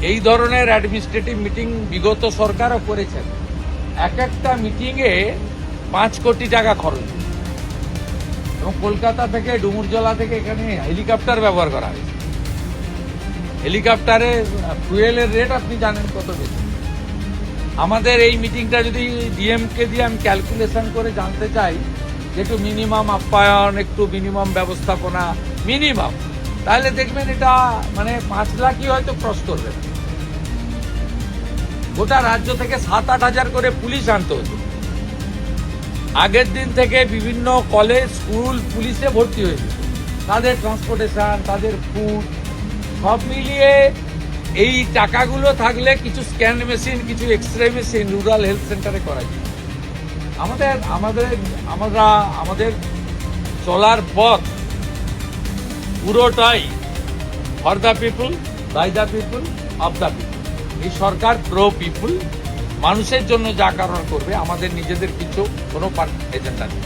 এই ধরনের administrative meeting বিগত সরকারও করেছেন। এক একটা মিটিংয়ে 5 কোটি টাকা খরচ, এবং কলকাতা থেকে ডুমুরজলা থেকে এখানে হেলিকপ্টার ব্যবহার করা হয়েছে। হেলিকপ্টারে ফুয়েলের রেট আপনি জানেন কত বেশি। আমাদের এই মিটিংটা যদি ডিএমকে দিয়ে আমি ক্যালকুলেশন করে জানতে চাই যে একটু মিনিমাম আপ্যায়ন, একটু মিনিমাম ব্যবস্থাপনা, মিনিমাম, তাহলে দেখবেন এটা মানে 5 লাখই হয়তো ক্রস করবে। গোটা রাজ্য থেকে 7-8 হাজার করে পুলিশ আনতে হতো। আগের দিন থেকে বিভিন্ন কলেজ, স্কুল পুলিশে ভর্তি হয়েছে। তাদের ট্রান্সপোর্টেশন, তাদের ফুড, সব মিলিয়ে এই টাকাগুলো থাকলে কিছু স্ক্যান মেশিন, কিছু এক্সরে মেশিন রুরাল হেলথ সেন্টারে করা যায়। আমাদের চলার পথ পুরোটাই for the people, by the people, of the people. এই সরকার প্রো পিপুল, মানুষের জন্য যা কারণ করবে, আমাদের নিজেদের কিছু কোনো এজেন্ডা নেই।